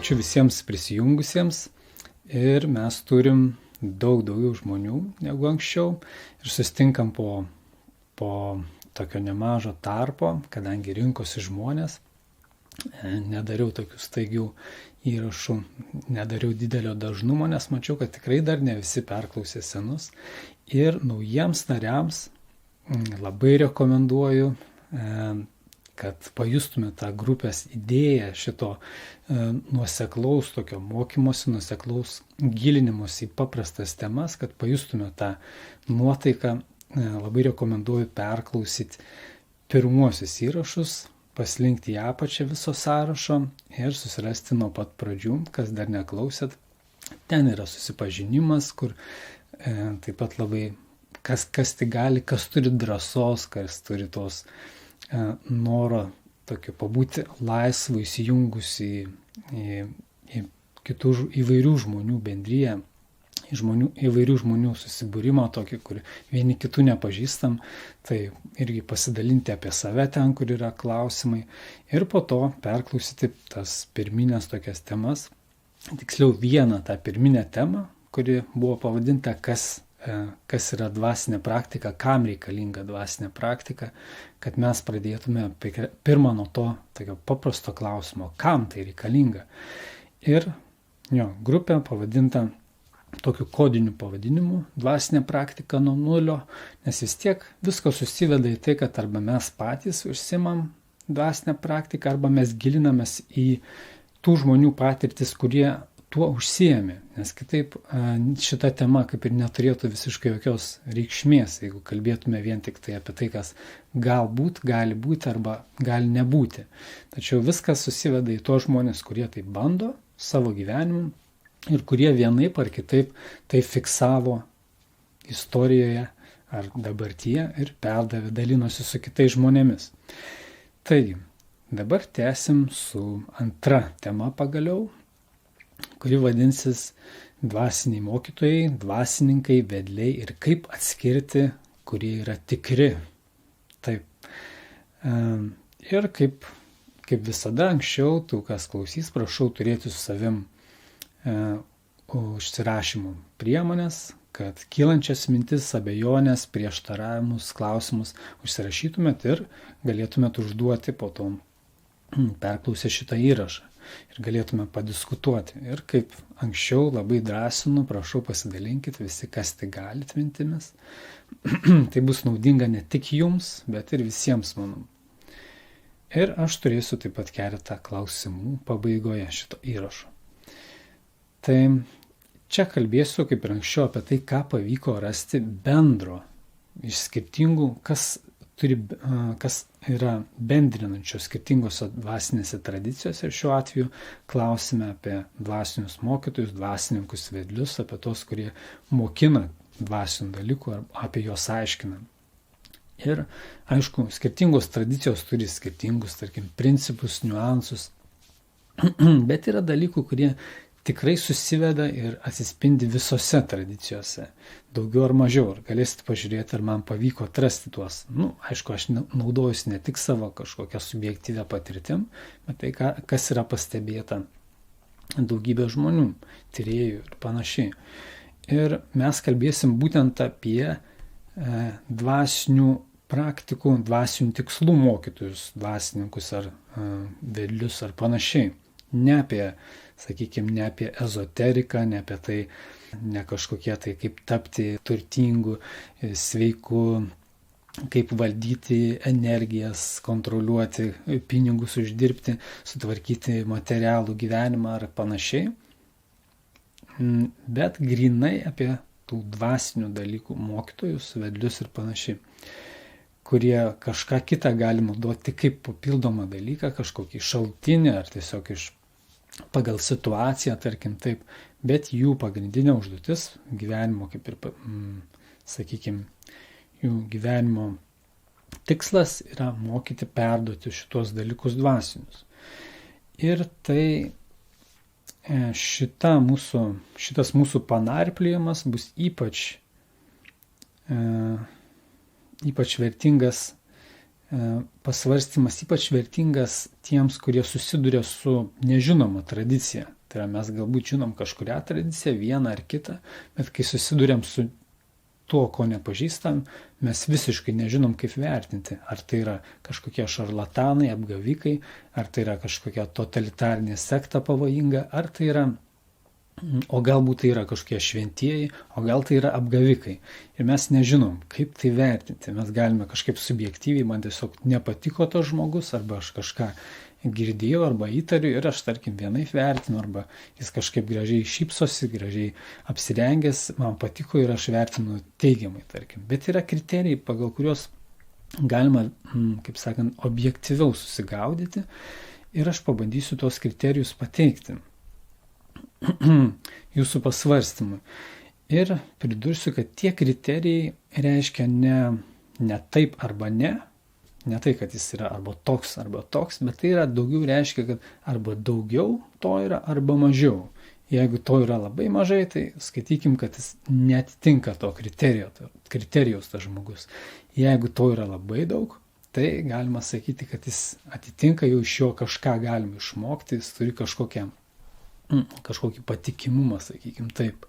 ačiū visiems prisijungusiems ir mes turim daugiau žmonių negu anksčiau ir susitinkam po tokio nemažo tarpo, kadangi rinkosi žmonės. Nedariau tokių staigių įrašų, nedariau didelio dažnumo, nes mačiau, kad tikrai dar ne visi perklausė senus. Ir naujiems nariams labai rekomenduoju, kad pajustume tą grupės idėją šito nuoseklaus tokio mokymosi, nuoseklaus gilinimosi į paprastas temas, kad pajustume tą nuotaiką. Labai rekomenduoju perklausyti pirmuosius įrašus, paslinkti į apačią viso sąrašo ir susirasti nuo pat pradžių, kas dar neklausėt. Ten yra susipažinimas, kur taip pat labai kas tik gali, kas turi drąsos, kas turi tos noro tokio pabūti laisvų, įsijungusi į kitų įvairių žmonių bendriją, įvairių žmonių susibūrimą tokį, kur vieni kitų nepažįstam, tai irgi pasidalinti apie save ten, kur yra klausimai ir po to perklausyti tas pirminės tokias temas, tiksliau vieną tą pirminę temą, kuri buvo pavadinta kas yra dvasinė praktika, kam reikalinga dvasinė praktika, kad mes pradėtume pirmą nuo to tokio paprasto klausimo, kam tai reikalinga. Ir grupė pavadinta tokiu kodiniu pavadinimu dvasinė praktika nuo nulio, nes vis tiek viskas susiveda į tai, kad arba mes patys užsimam dvasinę praktiką, arba mes gilinamės į tų žmonių patirtis, kurie tuo užsiėmė, nes kitaip šita tema kaip ir neturėtų visiškai jokios reikšmės, jeigu kalbėtume vien tik tai apie tai, kas galbūt gali būti arba gali nebūti. Tačiau viskas susiveda į tos žmonės, kurie tai bando savo gyvenimu ir kurie vienaip ar kitaip tai fiksavo istorijoje ar dabartyje ir perdavė, dalinosi su kitais žmonėmis. Taigi, dabar tęsim su antra tema pagaliau, kuri vadinsis dvasiniai mokytojai, dvasininkai, vedliai ir kaip atskirti, kurie yra tikri. Taip. Ir kaip visada anksčiau, tų, kas klausys, prašau turėti su savim užsirašymų priemonės, kad kylančias mintis, abejonės, prieštaravimus, klausimus užsirašytumėt ir galėtumėt užduoti po to perklausę šitą įrašą ir galėtume padiskutuoti. Ir kaip anksčiau labai drąsinu, prašau pasidalinkit visi, kas tai galit mintimis. Tai bus naudinga ne tik jums, bet ir visiems manom. Ir aš turėsiu taip pat keletą klausimų pabaigoje šito įrašo. Tai čia kalbėsiu kaip ir anksčiau apie tai, ką pavyko rasti bendro iš skirtingų, kas yra bendrinančios skirtingose dvasinėse tradicijose. Ir šiuo atveju klausime apie dvasinius mokytojus, dvasininkus, vedlius, apie tos, kurie mokina dvasinių dalykų ar apie juos aiškina. Ir aišku, skirtingos tradicijos turi skirtingus, tarkim, principus, niuansus, bet yra dalykų, kurie tikrai susiveda ir atsispindi visose tradicijose, daugiau ar mažiau. Ir galėsite pažiūrėti, ar man pavyko atrasti tuos. Aišku, aš naudojusi ne tik savo kažkokią subjektyvę patirtim, bet tai, kas yra pastebėta daugybė žmonių, tyrėjų ir panašiai. Ir mes kalbėsim būtent apie dvasinių praktikų, dvasinių tikslų mokytojus, dvasininkus ar vedlius ar panašiai. Ne apie, sakykime, ne apie ezoteriką, ne apie tai, ne kažkokie tai kaip tapti turtingu, sveiku, kaip valdyti energijas, kontroliuoti pinigus, uždirbti, sutvarkyti materialų gyvenimą ar panašiai, bet grinai apie tų dvasinių dalykų mokytojus, vedlius ir panašiai, kurie kažką kitą gali naudoti kaip papildomą dalyką, kažkokį šaltinį ar tiesiog pagal situaciją, tarkim taip, bet jų pagrindinė užduotis gyvenimo, kaip ir, sakykime, jų gyvenimo tikslas yra mokyti perduoti šitos dalykus dvasinius. Ir tai šitas mūsų panarplėjimas bus ypač vertingas pasvarstymas, ypač vertingas tiems, kurie susiduria su nežinoma tradicija. Tai yra, mes galbūt žinom kažkurią tradiciją, vieną ar kitą, bet kai susidurėm su tuo, ko nepažįstam, mes visiškai nežinom, kaip vertinti. Ar tai yra kažkokie šarlatanai, apgavikai, ar tai yra kažkokia totalitarinė sekta pavojinga, ar tai yra, o galbūt tai yra kažkokie šventieji, o gal tai yra apgavikai. Ir mes nežinom, kaip tai vertinti. Mes galime kažkaip subjektyviai, man tiesiog nepatiko tas žmogus, arba aš kažką girdėjau arba įtariu ir aš, tarkim, vienaip vertinu, arba jis kažkaip gražiai šypsosi, gražiai apsirengęs, man patiko ir aš vertinu teigiamai, tarkim. Bet yra kriterijai, pagal kuriuos galima, kaip sakant, objektyviau susigaudyti ir aš pabandysiu tuos kriterijus pateikti jūsų pasvarstymui. Ir pridursiu, kad tie kriterijai reiškia ne taip arba ne tai, kad jis yra arba toks, bet tai yra daugiau reiškia, kad arba daugiau to yra, arba mažiau. Jeigu to yra labai mažai, tai skaitykim, kad jis neatitinka to kriterijaus tas žmogus. Jeigu to yra labai daug, tai galima sakyti, kad jis atitinka, jau iš jo kažką galima išmokti, jis turi kažkokį patikimumą, sakykim taip.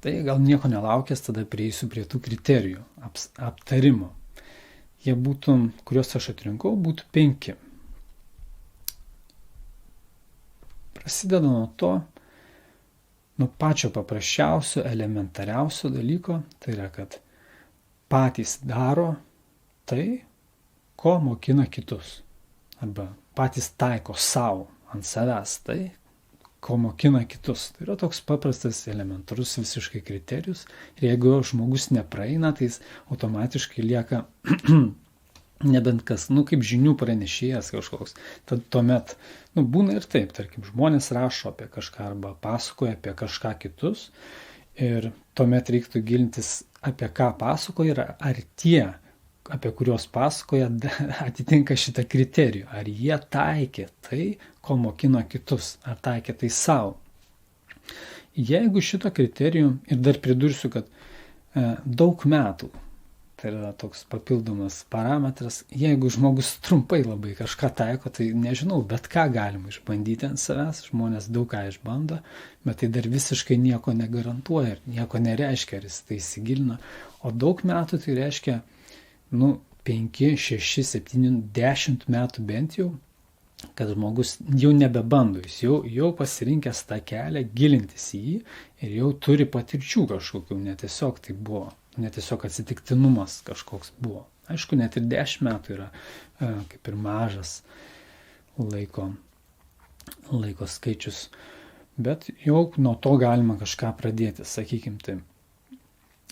Tai gal nieko nelaukęs, tada prieisiu prie tų kriterijų aptarimo. Jie būtų, kuriuos aš atrinkau, būtų 5. Prasideda nuo pačio paprasčiausio, elementariausio dalyko, tai yra, kad patys daro tai, ko mokina kitus. Arba patys taiko savo ant savęs tai, ko mokina kitus. Tai yra toks paprastas, elementarus visiškai kriterijus. Ir jeigu žmogus nepraeina, tai jis automatiškai lieka nebent kas, kaip žinių pranešėjas kažkoks. Tad tuomet, būna ir taip, tarkim, žmonės rašo apie kažką arba pasakoja apie kažką kitus. Ir tuomet reiktų gilintis, apie ką pasakoja ir ar tie, apie kuriuos pasakoja, atitinka šitą kriterijų. Ar jie taikė tai, ko mokino kitus, ar taikė tai savo. Jeigu šito kriterijų, ir dar pridursiu, kad daug metų, tai yra toks papildomas parametras, jeigu žmogus trumpai labai kažką taiko, tai nežinau, bet ką galima išbandyti ant savęs, žmonės daug ką išbando, bet tai dar visiškai nieko negarantuoja ir nieko nereiškia, ar jis tai įsigilino. O daug metų tai reiškia 5, 6, 7, 10 metų bent jau, kad žmogus jau nebebando, jis jau pasirinkęs tą kelią, gilintis į jį ir jau turi patirčių kažkokių, netiesiog tai buvo, netiesiog atsitiktinumas kažkoks buvo. Aišku, net ir 10 metų yra kaip ir mažas laiko skaičius, bet jau nuo to galima kažką pradėti, sakykim taip.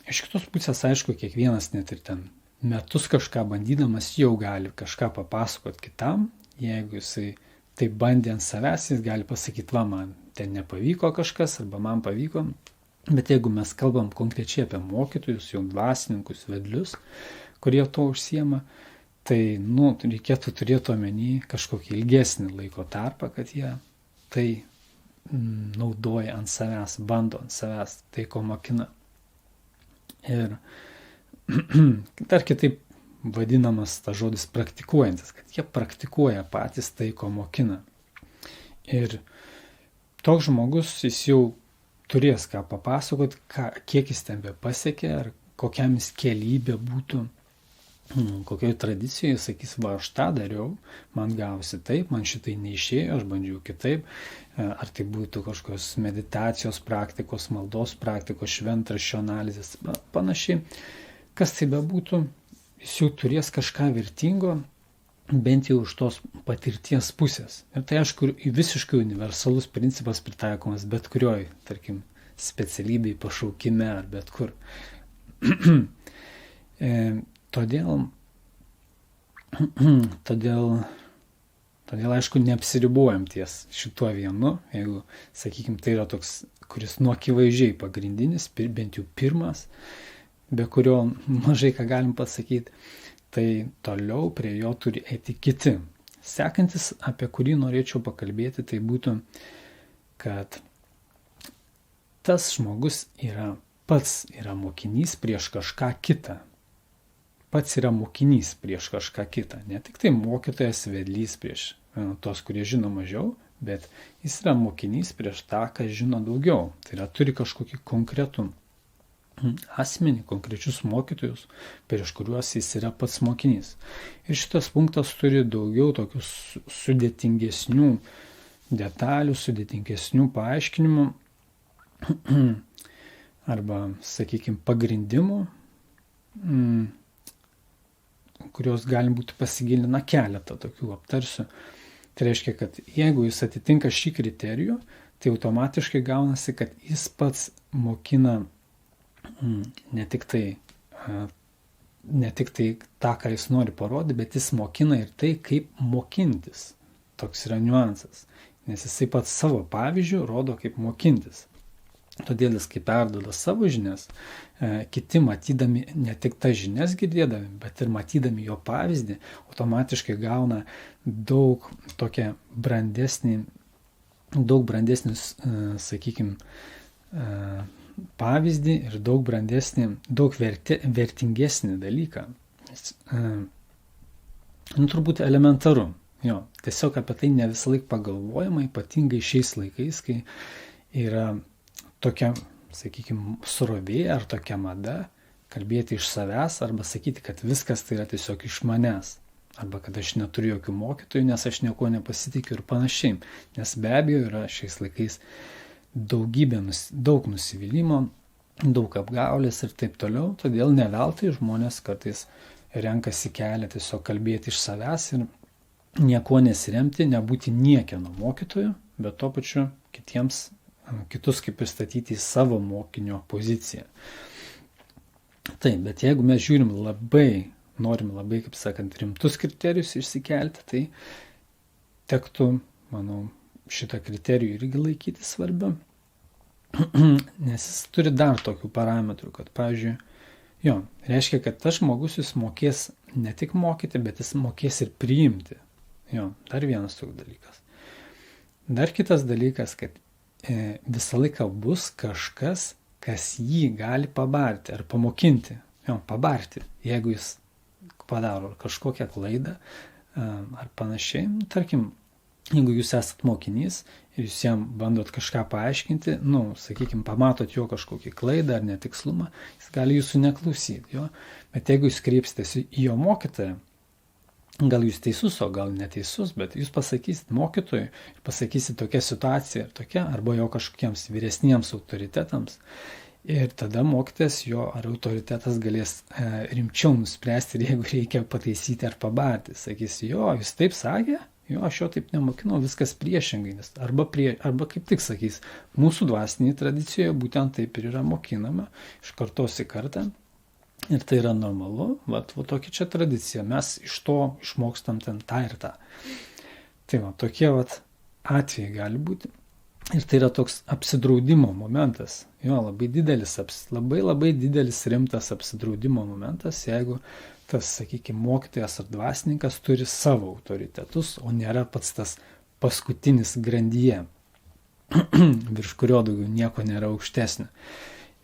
Iš kitos pusės, aišku, kiekvienas net ir ten metus kažką bandydamas jau gali kažką papasakot kitam. Jeigu jisai tai bandė ant savęs, jis gali pasakyti, man ten nepavyko kažkas arba man pavyko. Bet jeigu mes kalbam konkrečiai apie mokytojus, jau dvasininkus, vedlius, kurie to užsiema, tai reikėtų turėti omeny kažkokį ilgesnį laiko tarpą, kad jie tai naudoja ant savęs, bando ant savęs tai, ko mokina. Ir dar kitaip vadinamas tas žodis praktikuojantis, kad jie praktikuoja patys tai, ko mokina. Ir toks žmogus, jis jau turės ką papasakot, kiek jis ten be pasiekė, ar kokiam jis kelyje būtų, kokioje tradicijoje, sakys, aš tą dariau, man gausi taip, man šitai neišėjo, aš bandžiau kitaip, ar tai būtų kažkokios meditacijos praktikos, maldos praktikos, šventraščio analizės, panašiai. Kas tai bebūtų, jis jau turės kažką vertingo, bent jau iš tos patirties pusės. Ir tai, aišku, visiškai universalus principas pritaikomas bet kurioj, tarkim, specialybei, pašaukime ar bet kur. Todėl, aišku, neapsiribuojam ties šituo vienu, jeigu, sakykim, tai yra toks, kuris akivaizdžiai pagrindinis, bent jau pirmas, be kurio mažai ką galim pasakyti, tai toliau prie jo turi eiti kiti. Sekantis, apie kurį norėčiau pakalbėti, tai būtų, kad tas žmogus pats yra mokinys prieš kažką kitą. pats yra mokinys prieš kažką kitą. Ne tik tai mokytojas vedlys prieš tos, kurie žino mažiau, bet jis yra mokinys prieš tą, kas žino daugiau. Tai yra turi kažkokį konkretų asmenį, konkrečius mokytojus, prieš kuriuos jis yra pats mokinys. Ir šitas punktas turi daugiau tokių sudėtingesnių detalių, sudėtingesnių paaiškinimų arba, sakykime, pagrindimų, kurios galim būti pasigilinę keletą tokių aptarsiu. Tai reiškia, kad jeigu jis atitinka šį kriterijų, tai automatiškai gaunasi, kad jis pats mokina ne tik tai tą, ką jis nori parodyti, bet jis mokina ir tai, kaip mokintis. Toks yra niuansas. Nes jisai pats savo pavyzdžių rodo, kaip mokintis. Todėl jis, kai perduoda savo žinias, kiti matydami ne tik tas žinias girdėdami, bet ir matydami jo pavyzdį, automatiškai gauna daug brandesnis, sakykime, pavyzdį ir daug brandesnį, daug vertingesnį dalyką. Turbūt elementaru. Jo, tiesiog apie tai ne visą laiką pagalvojama, ypatingai šiais laikais, kai yra tokia, sakykime, srovė ar tokia mada kalbėti iš savęs arba sakyti, kad viskas tai yra tiesiog iš manęs. Arba kad aš neturiu jokių mokytojų, nes aš nieko nepasitikiu ir panašiai. Nes be abejo yra šiais laikais daug nusivylimų, daug apgaulės ir taip toliau. Todėl ne veltui žmonės kartais renkasi kelią tiesiog kalbėti iš savęs ir nieko nesiremti, nebūti niekieno mokytoju, bet tuo pačiu kitus kaip pristatyti į savo mokinio poziciją. Taip, bet jeigu mes žiūrim norim labai, kaip sakant, rimtus kriterijus išsikelti, tai tektų, manau, šitą kriterijų irgi laikyti svarbiu, nes jis turi dar tokių parametrų, kad, pavyzdžiui, reiškia, kad tas žmogus jis mokės ne tik mokyti, bet jis mokės ir priimti. Dar vienas toks dalykas. Dar kitas dalykas, kad visą laiką bus kažkas, kas jį gali pabarti ar pamokinti. Pabarti, jeigu jis padaro kažkokią klaidą ar panašiai. Tarkim, jeigu jūs esat mokinys ir jūs jam bandot kažką paaiškinti, sakykime, pamatot jo kažkokį klaidą ar netikslumą, jis gali jūsų neklausyti. Bet jeigu jūs kreipsitės į jo mokytoją, gal jūs teisus, o gal neteisus, bet jūs pasakysit mokytojui ir pasakysit tokia situacija ir tokia, arba jo kažkokiems vyresniems autoritetams. Ir tada mokytojas jo ar autoritetas galės rimčiau nuspręsti, ir jeigu reikia pataisyti ar pabarti. Sakys, jūs taip sakė, aš jo taip nemokinau, viskas priešingai. Arba kaip tik sakys, mūsų dvasinėje tradicijoje būtent taip ir yra mokinama iš kartos į kartą. Ir tai yra normalu, tokia čia tradicija, mes iš to išmokstam ten tą ir tą. Tai tokie atvejai gali būti. Ir tai yra toks apsidraudimo momentas. Labai didelis rimtas apsidraudimo momentas, jeigu tas, sakykime, mokytojas ar dvasininkas turi savo autoritetus, o nėra pats tas paskutinis grandyje, virš kurio daugiau nieko nėra aukštesnio.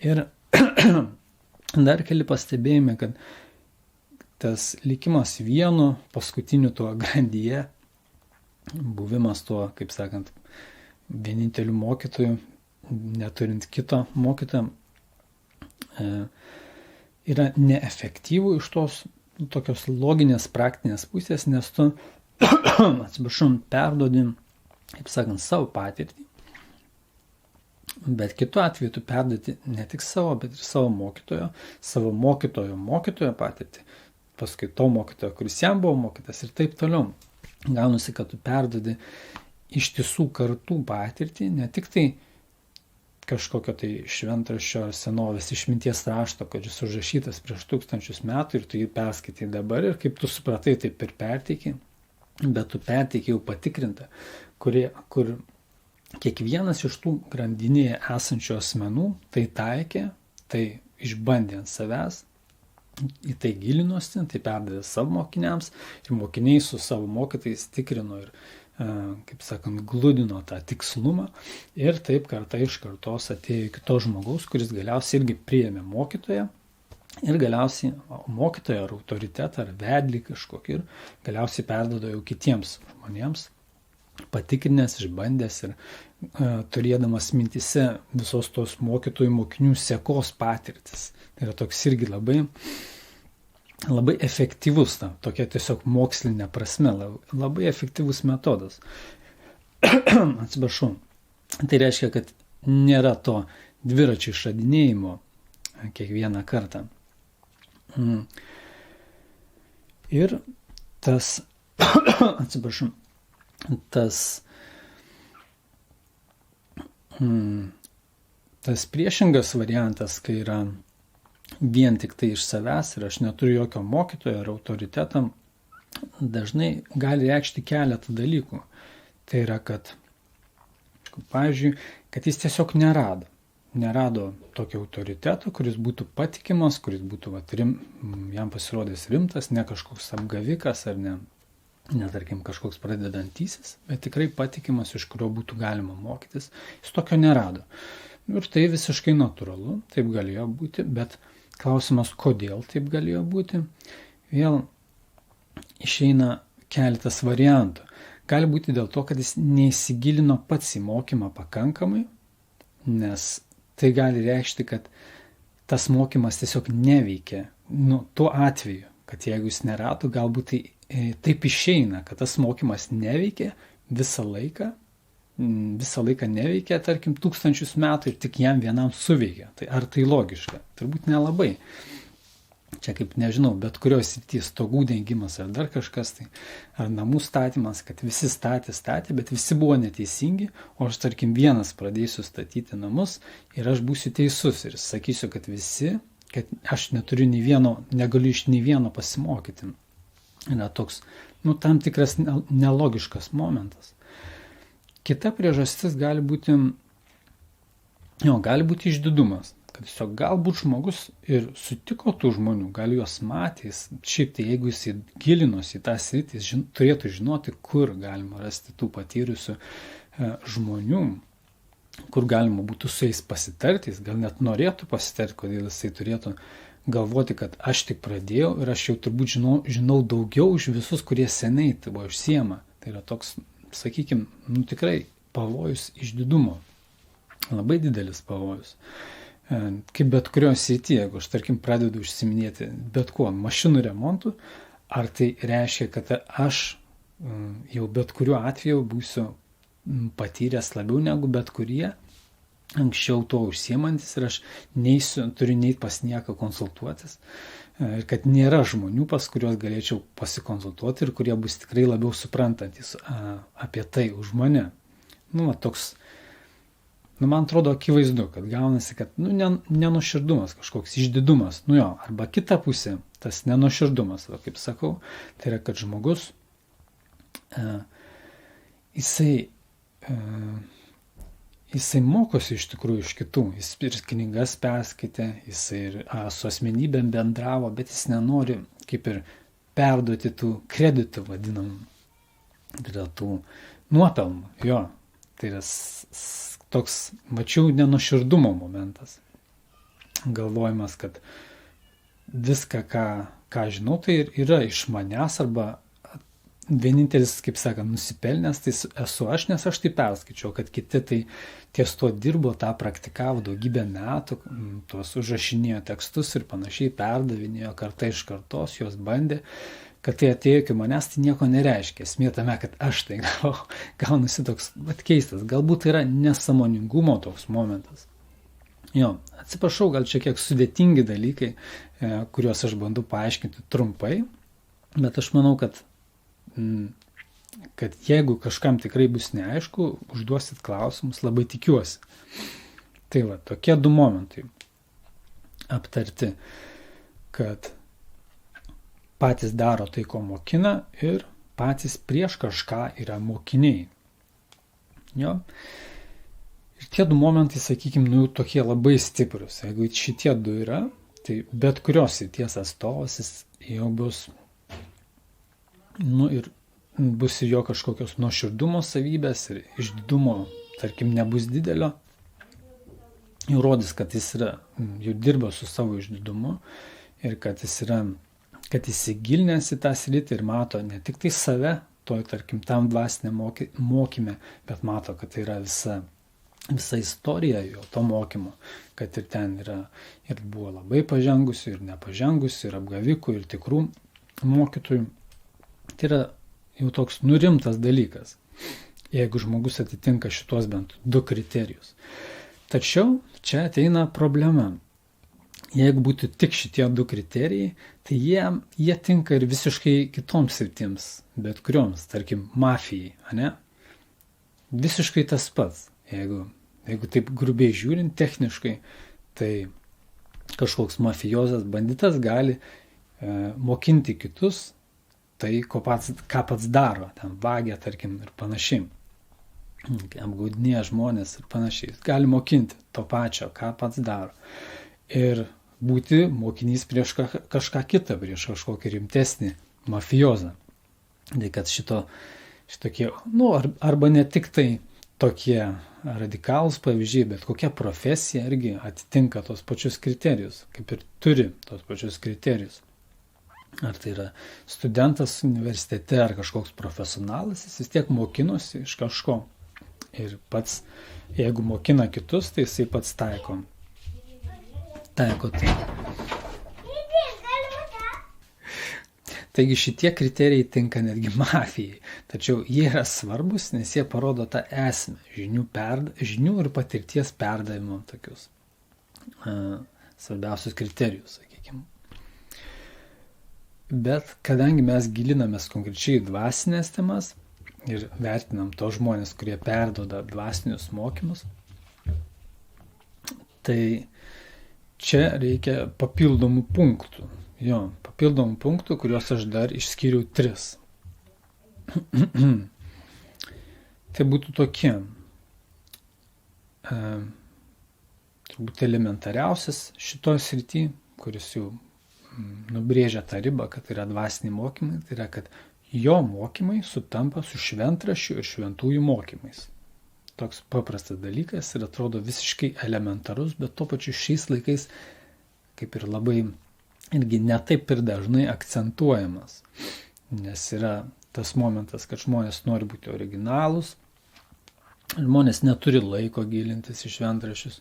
Ir dar keli pastebėjimai, kad tas likimas vienu paskutiniu tuo grandyje, buvimas tuo, kaip sakant, vieninteliu mokytoju, neturint kito mokytojo, yra neefektyvų iš tos tokios loginės praktinės pusės, nes tu, perduodi, kaip sakant, savo patirtį, bet kitu atveju tu perduoti ne tik savo, bet ir savo mokytojo patirtį, paskui to mokytojo, kuris jam buvo mokytas ir taip toliau. Gaunasi, kad tu perduodi ištisų kartų patirtį, ne tik tai kažkokio tai šventraščio ar senovės išminties rašto, kad jis užrašytas prieš 1000 metų ir tu jį perskaitai dabar ir kaip tu supratai, taip ir perteiki, bet tu perteiki jau patikrintą, kur kiekvienas iš tų grandinėje esančių asmenų tai taikė, tai išbandė ant savęs, į tai gilinosi, tai perdavė savo mokiniams ir mokiniai su savo mokytais tikrino ir, kaip sakant, gludino tą tikslumą ir taip karta iš kartos atėjo iki to žmogaus, kuris galiausiai irgi priėmė mokytoją Ir galiausiai mokytoją ar autoritetą ar vedlį kažkokį ir galiausiai perduoda jau kitiems žmonėms, patikrinęs, išbandęs ir turėdamas mintise visos tos mokytojų mokinių sekos patirtis. Tai yra toks irgi labai efektyvus, tokia tiesiog mokslinė prasme, labai efektyvus metodas. Atsiprašau. Tai reiškia, kad nėra to dviračių išradinėjimo kiekvieną kartą. Ir tas, atsiprašau, tas priešingas variantas, kai yra vien tik tai iš savęs ir aš neturiu jokio mokytojo ar autoriteto, dažnai gali reikšti keletą dalykų. Tai yra, kad, pavyzdžiui, kad jis tiesiog nerado tokio autoriteto, kuris būtų patikimas, kuris būtų jam pasirodęs rimtas, ne kažkoks apgavikas ar ne tarkim kažkoks pradedantysis, bet tikrai patikimas, iš kurio būtų galima mokytis. Jis tokio nerado. Ir tai visiškai natūralu, taip galėjo būti, bet klausimas, kodėl taip galėjo būti, vėl išeina keletas variantų. Gali būti dėl to, kad jis neįsigilino pats į mokymą pakankamai, nes tai gali reikšti, kad tas mokymas tiesiog neveikia. Tuo atveju, kad jeigu jis nerado, galbūt taip išeina, kad tas mokymas neveikia visą laiką neveikia, tarkim, 1000 metų ir tik jam vienam suveikia. Tai ar tai logiška? Turbūt nelabai. Čia kaip, nežinau, bet kurios srities stogų dengimas ar dar kažkas, tai ar namų statymas, kad visi statė, bet visi buvo neteisingi, o aš, tarkim, vienas pradėsiu statyti namus ir aš būsiu teisus ir sakysiu, kad aš negaliu iš nei vieno pasimokyti. Yra toks, tam tikras nelogiškas momentas. Kita priežastis gali būti išdidumas. Kad tiesiog galbūt žmogus ir sutiko tų žmonių, gal juos matys, šiaip tai jeigu jis gilinosi į tą sritį, jis turėtų žinoti, kur galima rasti tų patyrusių žmonių, kur galima būtų su jais pasitarti, jis gal net norėtų pasitarti, kodėl jisai turėtų galvoti, kad aš tik pradėjau ir aš jau turbūt žinau daugiau už visus, kurie seniai tai buvo užsiema. Tai yra toks, sakykime, tikrai pavojus išdidumo, labai didelis pavojus. Kaip bet kurios srityje, jeigu aš, tarkim, pradedu užsiminėti bet kuo, mašinų remontų, ar tai reiškia, kad aš jau bet kuriuo atveju būsiu patyręs labiau negu bet kurie, anksčiau to užsiemantis ir aš turiu neiti pas nieką konsultuotis, ir kad nėra žmonių, pas kuriuos galėčiau pasikonsultuoti ir kurie bus tikrai labiau suprantantis apie tai už mane. Toks, man atrodo akivaizdu, kad gaunasi, kad nenuoširdumas, kažkoks išdidumas, arba kita pusė, tas nenuoširdumas, kaip sakau, tai yra, kad žmogus, jisai mokosi iš tikrųjų iš kitų, jis ir knygas perskaitė, jisai ir su asmenybėm bendravo, bet jis nenori kaip ir perduoti tų kreditų vadinamų, tai yra tų nuopelnų, tai yra toks, mačiau, nenuoširdumo momentas. Galvojimas, kad viską, ką žinau, tai yra iš manęs arba vienintelis, kaip sakant, nusipelnęs, tai esu aš, nes aš tai perskaičiau, kad kiti tai ties to dirbo, tą praktikavo daugybę metų, tuos užrašinėjo tekstus ir panašiai perdavinėjo kartą iš kartos, jos bandė, kad tai atėjo iki manęs, tai nieko nereiškia. Esmė tame, kad aš tai gaunasi toks keistas. Galbūt yra nesąmoningumo toks momentas. Atsiprašau, gal čia kiek sudėtingi dalykai, kuriuos aš bandau paaiškinti trumpai, bet aš manau, kad jeigu kažkam tikrai bus neaišku, užduosit klausimus, labai tikiuosi. Tai tokie 2 momentai aptarti, kad patys daro tai, ko mokina ir patys prieš kažką yra mokiniai. Ir tie 2 momentai, sakykime, tokie labai stiprus. Jeigu šitie 2 yra, tai bet kurios srities atstovas jau bus, ir bus ir jo kažkokios nuoširdumo savybės ir išdidumo, tarkim, nebus didelio. Jau rodys, kad jis yra, jau dirba su savo išdidumu ir kad įsigilinęs į tą sritį ir mato ne tik tai save, tarkim, tam dvasiniam mokyme, bet mato, kad tai yra visa istorija jo to mokymo, kad ir ten yra, ir buvo labai pažengusių, ir nepažengusių, ir apgavikų, ir tikrų mokytojų. Tai yra jau toks nurimtas dalykas, jeigu žmogus atitinka šitos bent 2 kriterijus. Tačiau čia ateina problema. Jeigu būtų tik šitie 2 kriterijai, tai jie tinka ir visiškai kitoms sritims, bet kurioms, tarkim, mafijai, ane? Visiškai tas pats. Jeigu taip grubiai žiūrint techniškai, tai kažkoks mafijozas, banditas gali mokinti kitus tai, ką pats daro, ten vagia, tarkim, ir panašiai. Apgaudinėja žmonės ir panašiai. Gali mokinti to pačio, ką pats daro. Ir būti mokinys prieš kažką kitą, prieš kažkokį rimtesnį mafijozą. Tai kad šitokie, arba ne tik tai tokie radikalūs pavyzdžiai, bet kokia profesija irgi atitinka tos pačius kriterijus, kaip ir turi tos pačius kriterijus. Ar tai yra studentas universitete, ar kažkoks profesionalas, jis vis tiek mokinosi iš kažko. Ir pats, jeigu mokina kitus, tai jisai pats taiko tai. Taigi šitie kriterijai tinka netgi mafijai, tačiau jie yra svarbus, nes jie parodo tą esmę, žinių ir patirties perdavimo tokius svarbiausius kriterijus, sakykime. Bet kadangi mes gilinamės konkrečiai dvasinės temas ir vertinam tos žmonės, kurie perduoda dvasinius mokymus, tai čia reikia papildomų punktų. Papildomų punktų, kuriuos aš dar išskyriau 3. Tai būtų tokie. Turbūt elementariausias šitoj srity, kuris jau nubrėžia tą ribą, kad yra dvasiniai mokymai, tai yra, kad jo mokymai sutampa su šventraščių ir šventųjų mokymais. Toks paprastas dalykas ir atrodo visiškai elementarus, bet tuo pačiu šiais laikais kaip ir labai irgi netaip ir dažnai akcentuojamas. Nes yra tas momentas, kad žmonės nori būti originalūs, žmonės neturi laiko gilintis į šventraščius,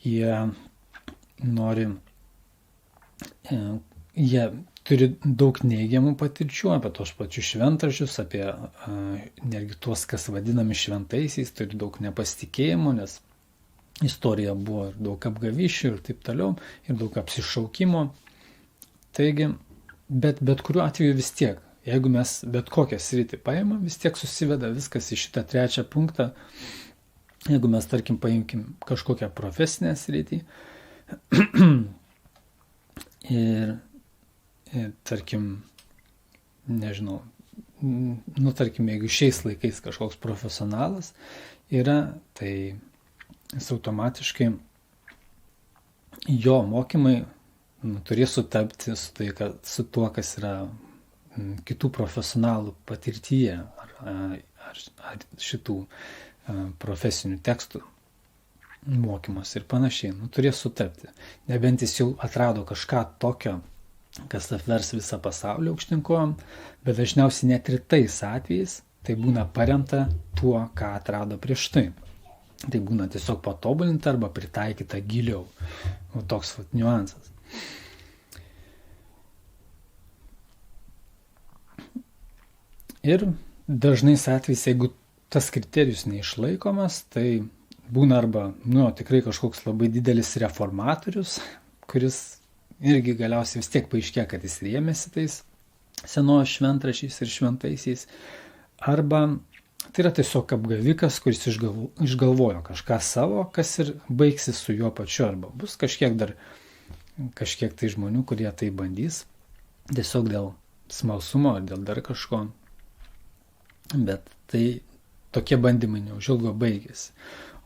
jie turi daug neigiamų patirčių apie tos pačius šventraščius, apie netgi tuos, kas vadinami šventaisiais, turi daug nepasitikėjimo, nes istorija buvo ir daug apgavyšių ir taip toliau, ir daug apsišaukimo. Taigi, bet kuriuo atveju vis tiek, jeigu mes bet kokią sritį paimam, vis tiek susiveda viskas į šitą 3 punktą. Jeigu mes, tarkim, paimkim kažkokią profesinę sritį ir tarkim, nežinau, tarkim, jeigu šiais laikais kažkoks profesionalas yra, tai jis automatiškai jo mokymai turės sutapti su tuo, kas yra kitų profesionalų patirtyje ar šitų profesinių tekstų mokymas ir panašiai. Turės sutapti. Nebent jis jau atrado kažką tokio, kas apvers visą pasaulį aukštyn kojom, bet dažniausiai net ir tais atvejais tai būna paremta tuo, ką atrado prieš tai. Tai būna tiesiog patobulinta arba pritaikyta giliau. Toks niuansas. Ir dažnais atvejais, jeigu tas kriterijus neišlaikomas, tai būna arba tikrai kažkoks labai didelis reformatorius, kuris irgi galiausiai vis tiek paaiškėja, kad jis rėmėsi tais senos šventraščiais ir šventaisiais, arba tai yra tiesiog apgavikas, kuris išgalvojo kažką savo, kas ir baigsis su juo pačiu, arba bus kažkiek tai žmonių, kurie tai bandys, tiesiog dėl smalsumo ar dėl dar kažko, bet tai tokie bandymai neužilgo baigėsi.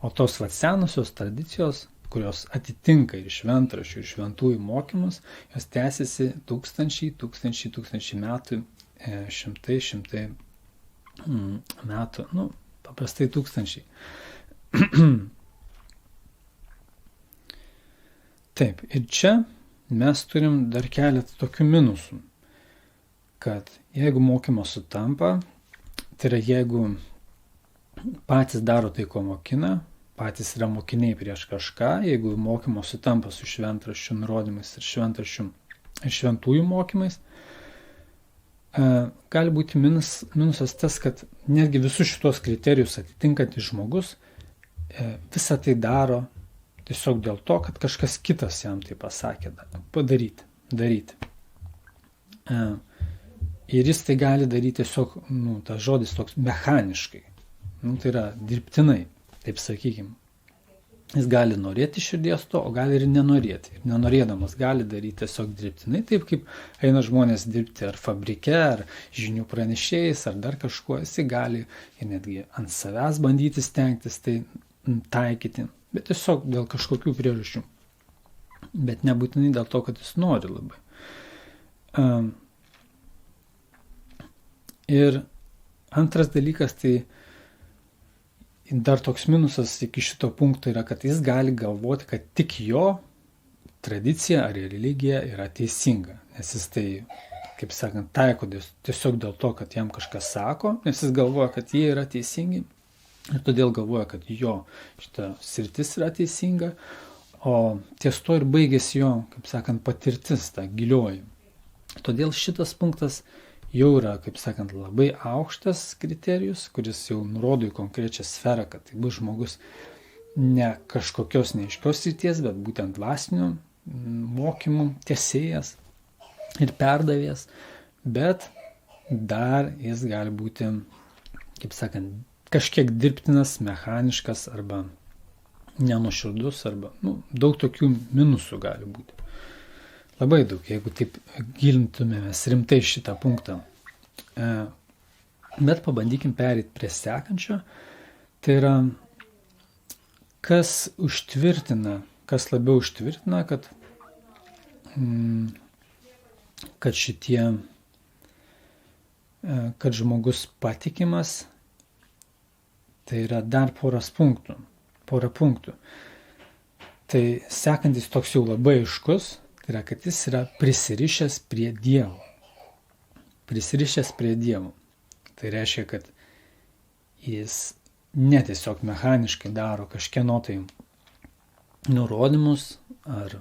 O tos senusios tradicijos, kurios atitinka ir šventraščių, ir šventųjų mokymus, jos tęsiasi tūkstančiai metų, šimtai metų, paprastai 1000. Taip, ir čia mes turim dar keletą tokių minusų, kad jeigu mokymas sutampa, tai yra jeigu patys daro tai, ko mokina, patys yra mokiniai prieš kažką, jeigu mokymas sutampa su šventraščių nurodymais ir šventųjų mokymais, gali būti minusas tas, kad netgi visus šitos kriterijus atitinkantis žmogus visą tai daro tiesiog dėl to, kad kažkas kitas jam tai pasakė daryti. Ir jis tai gali daryti tiesiog, tas žodis toks mechaniškai, tai yra dirbtinai, taip sakykim. Jis gali norėti širdies to, o gali ir nenorėti. Ir nenorėdamas gali daryti tiesiog dirbtinai, taip kaip eina žmonės dirbti ar fabrike, ar žinių pranešėjais, ar dar kažkuo. Jis gali ir netgi ant savęs bandyti stengtis tai taikyti, bet tiesiog dėl kažkokių priežasčių. Bet nebūtinai dėl to, kad jis nori labai. Ir antras dalykas, tai dar toks minusas iki šito punkto yra, kad jis gali galvoti, kad tik jo tradicija ar religija yra teisinga. Nes jis tai, kaip sakant, taiko tiesiog dėl to, kad jam kažkas sako, nes jis galvoja, kad jie yra teisingi ir todėl galvoja, kad jo šita sritis yra teisinga, o ties to ir baigėsi jo, kaip sakant, patirtis, ta gilioji. Todėl šitas punktas jau yra, kaip sakant, labai aukštas kriterijus, kuris jau nurodo į konkrečią sferą, kad tai bus žmogus ne kažkokios neaiškios srities, bet būtent dvasinių mokymų tiesėjas ir perdavėjas, bet dar jis gali būti, kaip sakant, kažkiek dirbtinas, mechaniškas arba nenuoširdus, arba daug tokių minusų gali būti. Labai daug, jeigu taip gilintumėmės rimtai šitą punktą. Bet pabandykim perėti prie sekančio. Tai yra, kas labiau užtvirtina, kad žmogus patikimas, tai yra dar porą punktų. Tai sekantis toks jau labai aiškus, tai yra, kad jis yra prisirišęs prie Dievo. Tai reiškia, kad jis ne tiesiog mechaniškai daro kažkieno tai nurodymus, ar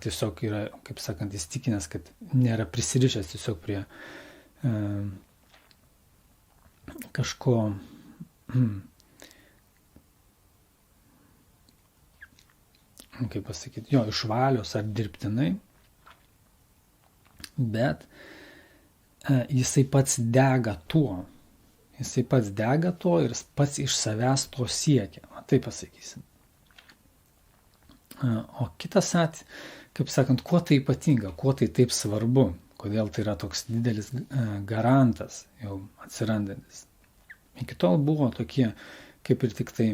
tiesiog yra, kaip sakant, įstikinęs, kad nėra prisirišęs tiesiog prie kažko kaip pasakyti, iš valios ar dirbtinai, bet jisai pats dega tuo. Ir pats iš savęs to siekia. Taip pasakysim. O kitas kaip sakant, kuo tai ypatinga, kuo tai taip svarbu, kodėl tai yra toks didelis garantas jau atsirandantis. Iki tol buvo tokie, kaip ir tik tai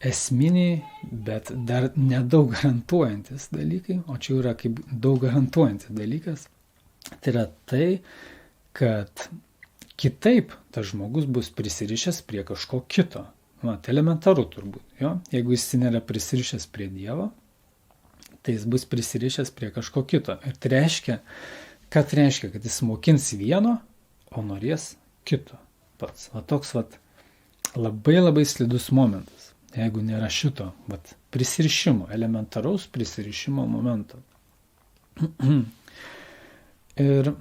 esminiai, bet dar nedaug garantuojantis dalykai, o čia yra kaip daug garantuojantis dalykas. Tai yra tai, kad kitaip tas žmogus bus prisirišęs prie kažko kito. Tai elementaru turbūt. Jeigu jis nėra prisirišęs prie Dievo, tai jis bus prisirišęs prie kažko kito. Ir tai reiškia, kad jis mokins vieno, o norės kito pats. Toks labai labai slidus momentas. Jeigu nėra šito prisirišimo, elementaraus prisirišimo momento. Ir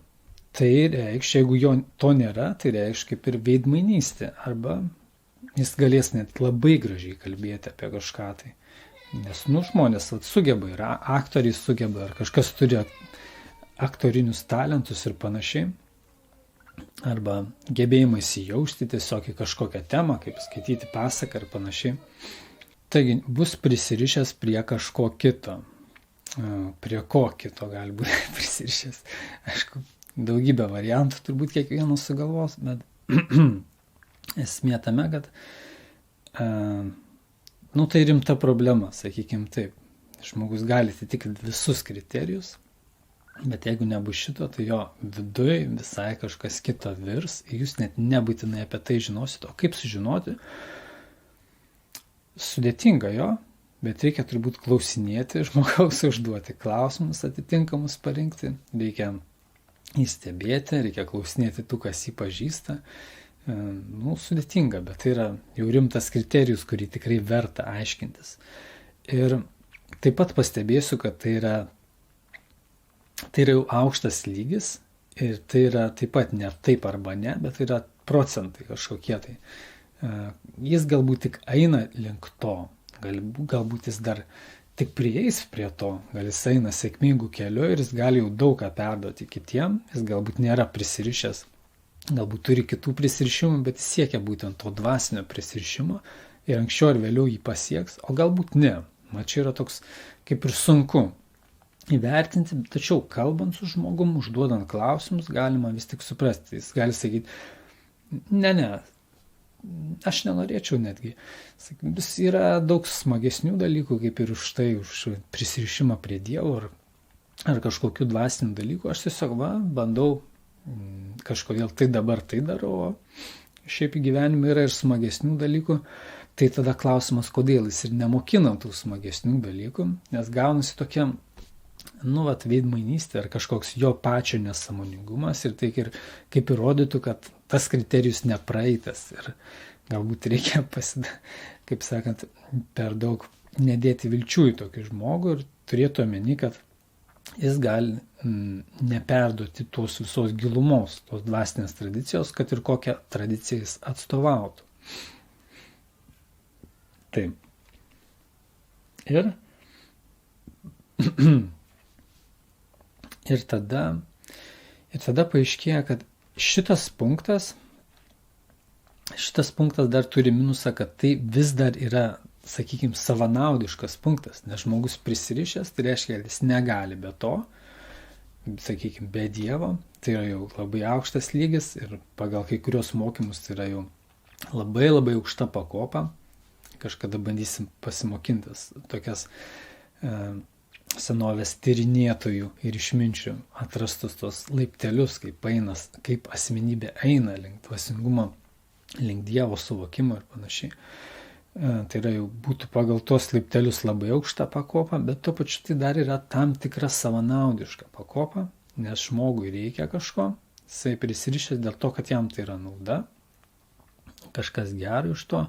tai reikš, jeigu jo to nėra, tai reikš kaip ir veidmainystė, arba jis galės net labai gražiai kalbėti apie kažką tai. Nes žmonės sugeba, ir aktoriai sugeba, ar kažkas turi aktorinius talentus ir panašiai, arba gebėjimą įsijausti tiesiog į kažkokią temą, kaip skaityti pasaką ir panašiai. Taigi bus prisirišęs prie kažko kito. Prie ko kito gali būti prisirišęs. Aišku, daugybė variantų turbūt kiekvienas sugalvos, bet esmė tame, kad tai rimta problema, sakykim taip. Žmogus gali atitikti visus kriterijus, bet jeigu nebus šito, tai jo viduj visai kažkas kito virs, jūs net nebūtinai apie tai žinosite. O kaip sužinoti? Sudėtinga bet reikia turbūt klausinėti žmogaus, užduoti klausimus atitinkamus parinkti, reikia įstebėti, reikia klausinėti tų, kas jį pažįsta. Sudėtinga, bet tai yra jau rimtas kriterijus, kurį tikrai verta aiškintis. Ir taip pat pastebėsiu, kad tai yra jau aukštas lygis ir tai yra taip pat ne taip arba ne, bet tai yra procentai kažkokie tai. Jis galbūt tik eina link to, galbūt jis dar tik prieis prie to, gal jis eina sėkmingų keliu ir jis gali jau daug ką perduoti kitiem, jis galbūt nėra prisirišęs, galbūt turi kitų prisirišimų, bet jis siekia būtent to dvasinio prisirišimo ir anksčiau ar vėliau jį pasieks, o galbūt ne. Čia yra toks kaip ir sunku įvertinti, tačiau kalbant su žmogum, užduodant klausimus, galima vis tik suprasti. Jis gali sakyti, ne, aš nenorėčiau netgi. Vis yra daug smagesnių dalykų, kaip ir už prisirišimą prie Dievo ar kažkokių dvasinių dalykų. Aš tiesiog bandau kažkodėl tai dabar tai darau, o šiaip gyvenime yra ir smagesnių dalykų. Tai tada klausimas, kodėl jis ir nemokina tų smagesnių dalykų, nes gaunasi tokia veidmainystė ar kažkoks jo pačio nesąmoningumas ir tai kaip įrodytų, kad tas kriterijus nepraeitas ir galbūt reikia kaip sakant, per daug nedėti vilčių į tokį žmogų ir turėtų omeny, kad jis gali neperduoti tos visos gilumos, tos dvasinės tradicijos, kad ir kokią tradiciją jis atstovautų. Taip. Ir tada paaiškėja, kad šitas punktas dar turi minusą, kad tai vis dar yra, sakykime, savanaudiškas punktas, nes žmogus prisirišęs, tai reiškia, kad jis negali be to, sakykime, be Dievo, tai yra jau labai aukštas lygis ir pagal kai kurios mokymus tai yra jau labai labai aukšta pakopa. Kažkada bandysim pasimokintis tokias senovės tyrinėtojų ir išminčių atrastus tos laiptelius, kaip asmenybė eina link dvasingumo, link Dievo suvokimo ir panašiai. Tai yra jau būtų pagal tos laiptelius labai aukšta pakopa, bet tuo pačiu tai dar yra tam tikra savanaudiška pakopa, nes žmogui reikia kažko, jisai prisirišęs dėl to, kad jam tai yra nauda, kažkas gero iš to.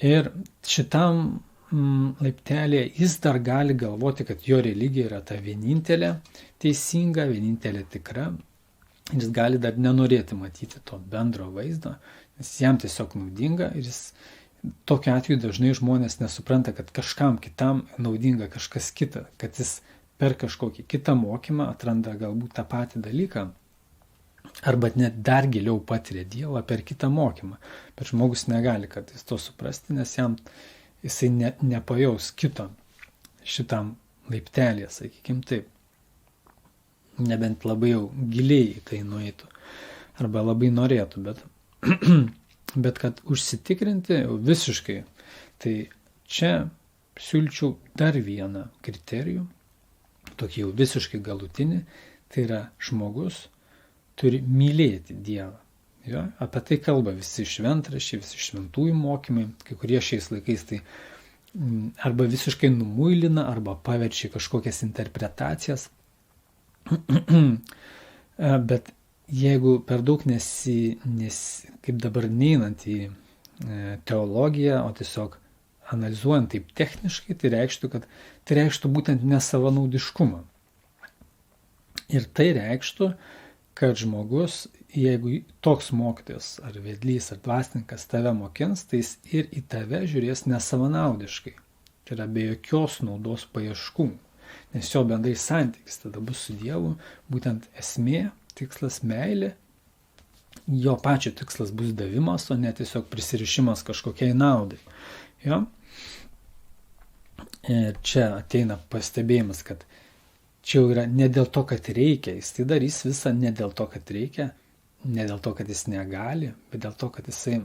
Ir šitam laiptelėje jis dar gali galvoti, kad jo religija yra ta vienintelė teisinga, vienintelė tikra. Jis gali dar nenorėti matyti to bendro vaizdo, nes jam tiesiog naudinga ir jis tokiu atveju dažnai žmonės nesupranta, kad kažkam kitam naudinga kažkas kita, kad jis per kažkokį kitą mokymą atranda galbūt tą patį dalyką. Arba net dar giliau patiria Dievą per kitą mokymą. Bet žmogus negali kartais to suprasti, nes jisai nepajaus kito šitam laiptelėje, sakykime taip. Nebent labai jau giliai į tai nueitų. Arba labai norėtų, bet kad užsitikrinti visiškai, tai čia siūlyčiau dar vieną kriterijų, tokį jau visiškai galutinį, tai yra žmogus turi mylėti Dievą. Jo? Apie tai kalba visi šventraščiai, visi šventųjų mokymai, kai kurie šiais laikais tai arba visiškai numuilina, arba paverčia kažkokias interpretacijas. Bet jeigu per daug kaip dabar neinant į teologiją, o tiesiog analizuojant taip techniškai, tai reikštų būtent nesavanaudiškumą. Ir tai reikštų, kad žmogus, jeigu toks mokytojas ar vedlys ar dvasininkas tave mokins, tai jis ir į tave žiūrės nesavanaudiškai. Tai yra be jokios naudos paieškų, nes jo bendrai santykis tada bus su Dievu, būtent esmė, tikslas meilė, jo pačio tikslas bus davimas, o ne tiesiog prisirišimas kažkokiai naudai. Jo? Ir čia ateina pastebėjimas, kad čia jau yra ne dėl to, kad reikia, jis tai darys visą ne dėl to, kad reikia, ne dėl to, kad jis negali, bet dėl to, kad jisai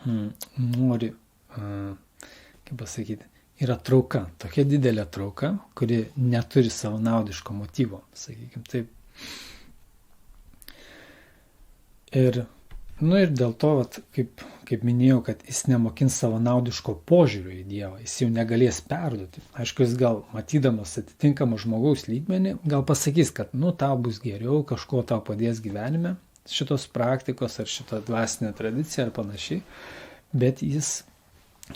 nori, kaip pasakyti, yra trauka, tokia didelė trauka, kuri neturi savanaudiško motyvo, sakykime taip. Ir Nu ir dėl to, vat, kaip minėjau, kad jis nemokins savanaudiško požiūrio į Dievą, jis jau negalės perduoti. Aišku, jis gal matydamas atitinkamą žmogaus lygmenį, gal pasakys, kad tau bus geriau, kažko tau padės gyvenime, šitos praktikos ar šitą dvasinę tradiciją ar panašiai, bet jis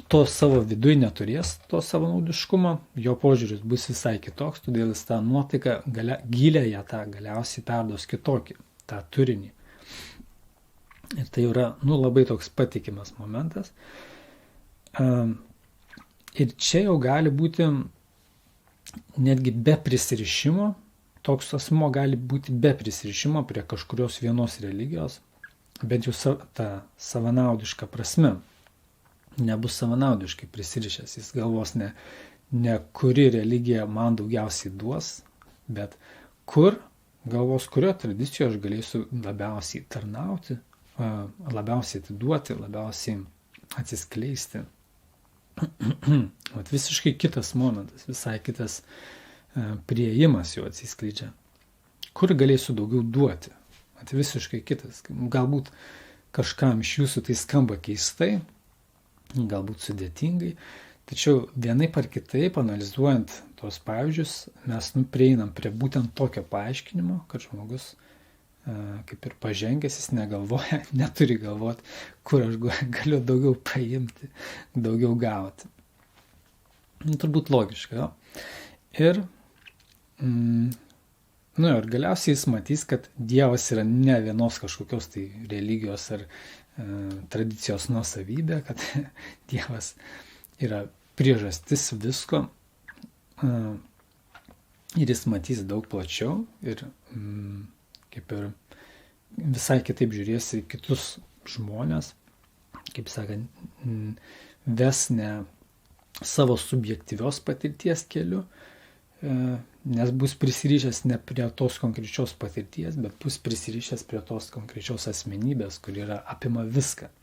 to savo viduje neturės, to savanaudiškumo, jo požiūris bus visai kitoks, todėl jis tą nuotaiką gilėje tą galiausiai perduos kitokį, tą turinį. Ir tai yra, labai toks patikimas momentas. Ir čia jau gali būti netgi be prisirišimo, toks asmo gali būti be prisirišimo prie kažkurios vienos religijos, bent jau ta savanaudiška prasme. Nebus savanaudiškai prisirišęs, jis galvos ne kuri religija man daugiausiai duos, bet galvos, kurio tradicijoje aš galėsiu labiausiai tarnauti, labiausiai atiduoti, labiausiai atsiskleisti. Visiškai kitas momentas, visai kitas priėjimas jau atsiskleidžia. Kur galėsiu daugiau duoti? Visiškai kitas. Galbūt kažkam iš jūsų tai skamba keistai, galbūt sudėtingai, tačiau vienaip ar kitaip, analizuojant tos pavyzdžius, mes prieinam prie būtent tokio paaiškinimo, kad žmogus kaip ir pažengęs, jis negalvoja, neturi galvoti, kur aš galiu daugiau paimti, daugiau gauti. Turbūt logiška, jo. Ir ir galiausiai jis matys, kad Dievas yra ne vienos kažkokios tai religijos ar tradicijos nuosavybė, kad Dievas yra priežastis visko ir jis matys daug plačiau ir kaip ir visai kitaip žiūrės į kitus žmonės, kaip sakant, ves ne savo subjektyvios patirties keliu, nes bus prisirišęs ne prie tos konkrečios patirties, bet bus prisirišęs prie tos konkrečios asmenybės, kuri apima viską.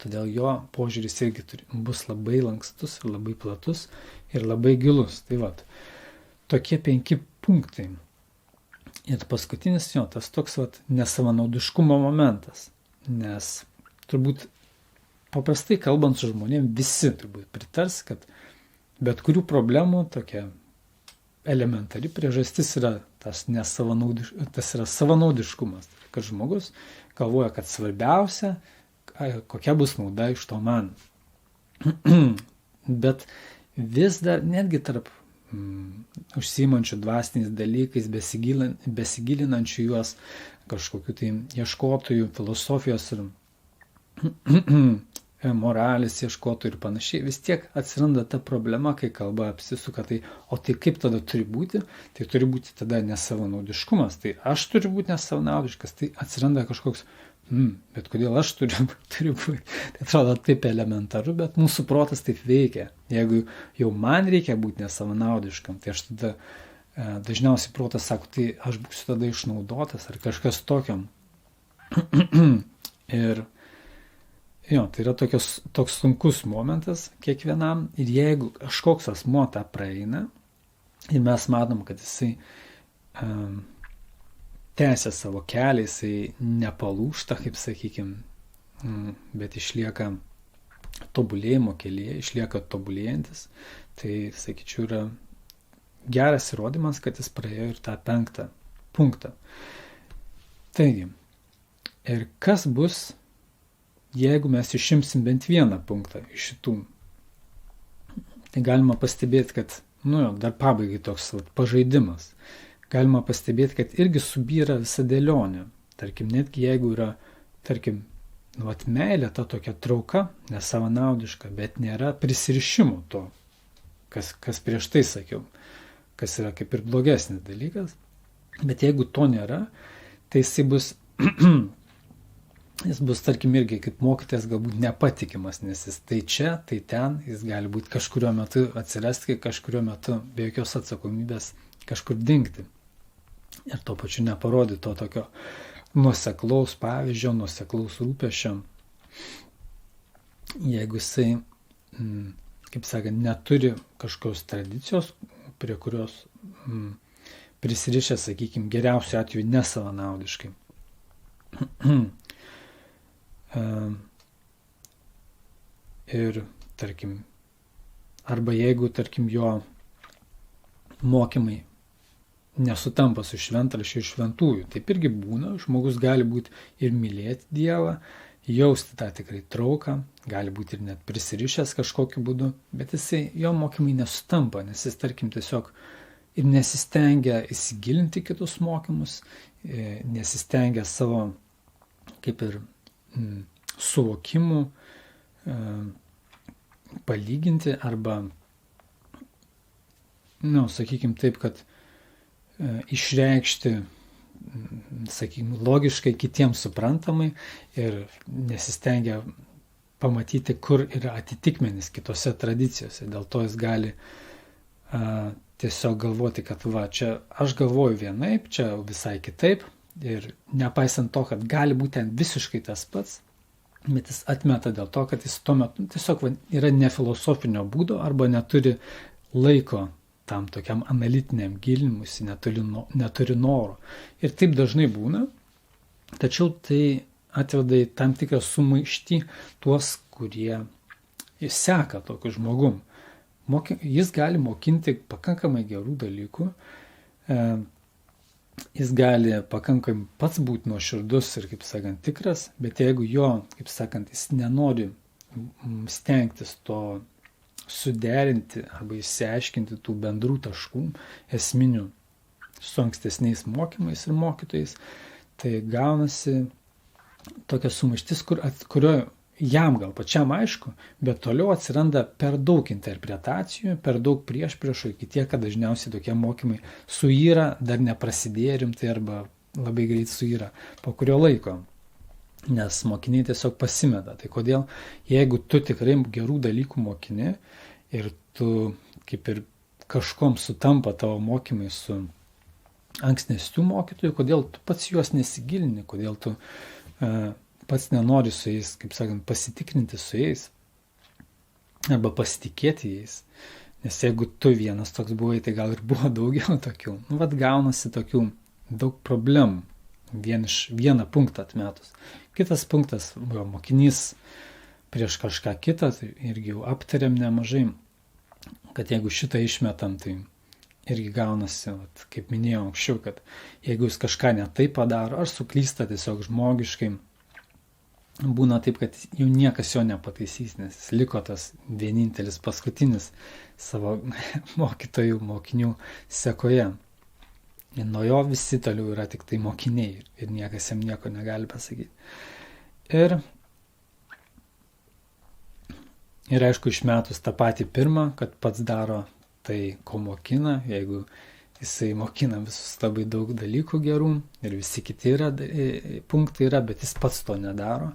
Todėl jo požiūris irgi bus labai lankstus ir labai platus ir labai gilus. Tai tokie 5 punktai. Ir paskutinis tas toks nesavanaudiškumo momentas, nes turbūt paprastai kalbant su žmonėm visi turbūt pritars, kad bet kurių problemų tokia elementari priežastis yra tas yra savanaudiškumas, kad žmogus galvoja, kad svarbiausia, kokia bus nauda iš to man. Bet vis dar netgi tarp užsiimančių dvasiniais dalykais, besigilinančių juos, kažkokių tai ieškotojų, filosofijos ir moralės ieškotojų ir panašiai, vis tiek atsiranda ta problema, kai kalba apsisuka, o tai kaip tada turi būti? Tai turi būti tada nesavanaudiškumas, tai aš turiu būti nesavanaudiškas, tai atsiranda kažkoks bet kodėl aš turiu būti? Tai atrodo taip elementaru, bet mūsų protas taip veikia. Jeigu jau man reikia būti nesavanaudiškam, tai aš tada dažniausiai protas sako, tai aš būsiu tada išnaudotas ar kažkas tokiam. Ir tai yra toks sunkus momentas kiekvienam. Ir jeigu kažkoks asmuo tą praeina ir mes matom, kad jisai tęsia savo kelią, jisai nepalūžta, kaip sakykime, bet išlieka tobulėjimo kelyje, išlieka tobulėjantis, tai, sakyčiau, yra geras įrodymas, kad jis praėjo ir tą 5 punktą. Taigi, ir kas bus, jeigu mes išimsim bent vieną punktą iš šitų? Tai galima pastebėti, kad, dar pabaigai toks pažaidimas. Galima pastebėti, kad irgi subyra visa dėlionė. Tarkim, netgi jeigu yra, meilė, ta tokia trauka, nesavanaudiška, bet nėra prisirišimo to, kas prieš tai sakiau, kas yra kaip ir blogesnis dalykas. Bet jeigu to nėra, tai jis bus, tarkim, irgi kaip mokytojas galbūt nepatikimas, nes jis tai čia, tai ten, jis gali būti kažkurio metu atsirasti, kažkurio metu be jokios atsakomybės kažkur dingti. Ir tuo pačiu neparodyti to tokio nuoseklaus pavyzdžio, nuoseklaus rūpesčio. Jeigu jisai, kaip sakant, neturi kažkokios tradicijos, prie kurios prisirišę, sakykime, geriausiu atveju nesavanaudiškai. Ir, tarkim, arba jeigu, tarkim, jo mokymai nesutampa su šventraščiu ir šventųjų, taip irgi būna, žmogus gali būti ir mylėti Dievą, jausti tą tikrai trauką, gali būti ir net prisirišęs kažkokiu būdu, bet jo mokymai nesutampa, nes jis, tarkim, tiesiog ir nesistengia įsigilinti kitus mokymus, nesistengia savo kaip ir suvokimų palyginti arba, sakykim taip, kad išreikšti, sakykim, logiškai kitiems suprantamai ir nesistengia pamatyti, kur yra atitikmenis kitose tradicijose. Dėl to jis gali tiesiog galvoti, kad čia aš galvoju vienaip, čia visai kitaip ir nepaisant to, kad gali būti visiškai tas pats, bet jis atmeta dėl to, kad jis tuo metu tiesiog yra nefilosofinio būdo arba neturi laiko tam tokiam analitiniam gilinimuisi, neturi noro. Ir taip dažnai būna, tačiau tai atveda į tam tikrą sumaištį tuos, kurie seka tokiu žmogum. Jis gali mokinti pakankamai gerų dalykų, jis gali pakankamai pats būti nuoširdus ir, kaip sakant, tikras, bet jeigu jo, kaip sakant, jis nenori stengtis to suderinti arba išsiaiškinti tų bendrų taškų, esminių su ankstesniais mokymais ir mokytojais, tai gaunasi tokia sumaištis, kurio jam gal pačiam aišku, bet toliau atsiranda per daug interpretacijų, per daug priešpriešų iki tiek, kad dažniausiai tokie mokymai suyra, dar neprasidėjo rimtai arba labai greit suyra po kurio laiko, nes mokiniai tiesiog pasimeta. Tai kodėl, jeigu tu tikrai gerų dalykų mokini ir tu kaip ir kažkom sutampa tavo mokymai su ankstesnių mokytojų, kodėl tu pats juos nesigilini, kodėl tu pats nenori su jais, kaip sakant, pasitikrinti su jais arba pasitikėti jais. Nes jeigu tu vienas toks buvai, tai gal ir buvo daugiau tokių. Gaunasi tokių daug problemų, vieną punktą atmetus. Kitas punktas, mokinys prieš kažką kitą, tai irgi jau aptariam nemažai, kad jeigu šitą išmetam, tai irgi gaunasi, kaip minėjau anksčiau, kad jeigu jis kažką ne taip padaro, ar suklysta tiesiog žmogiškai, būna taip, kad jau niekas jo nepataisys, nes jis liko tas vienintelis paskutinis savo mokytojų, mokinių sekoje. Ir nuo jo visi toliau yra tik tai mokiniai ir niekas jam nieko negali pasakyti. Ir aišku, išmetus tą patį pirmą, kad pats daro tai, ko mokina, jeigu jisai mokina visus labai daug dalykų gerų ir visi kiti punktai yra, bet jis pats to nedaro,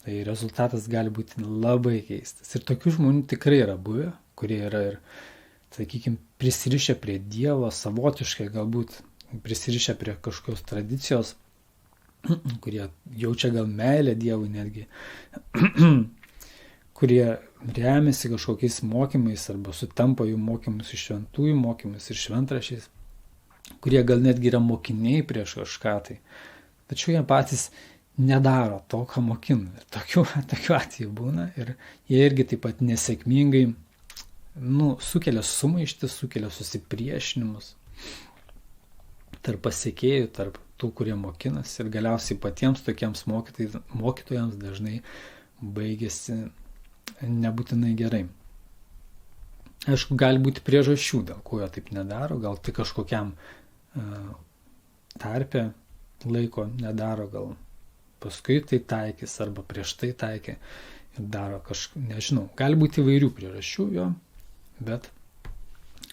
tai rezultatas gali būti labai keistas. Ir tokių žmonių tikrai yra buvę, kurie yra ir, sakykime, prisirišę prie Dievo, savotiškai galbūt prisirišę prie kažkokios tradicijos, kurie jaučia gal meilę Dievui netgi, kurie remiasi kažkokiais mokymais arba sutampa jų mokymus iš šventųjų mokymais ir šventraščiais, kurie gal netgi yra mokiniai prieš kažką tai. Tačiau jie patys nedaro to, ką mokina. Ir tokių atvejų būna ir jie irgi taip pat nesėkmingai sukelia sumaištį, sukelia susipriešinimus tarp pasekėjų, tarp tų, kurie mokinasi ir galiausiai patiems tokiems mokytojams dažnai baigėsi nebūtinai gerai. Aišku, gali būti priežasčių, dėl ko jie taip nedaro, gal tik kažkokiam tarpe laiko nedaro, gal paskui tai taikys arba prieš tai taikė ir daro nežinau, gali būti įvairių priežasčių jo, bet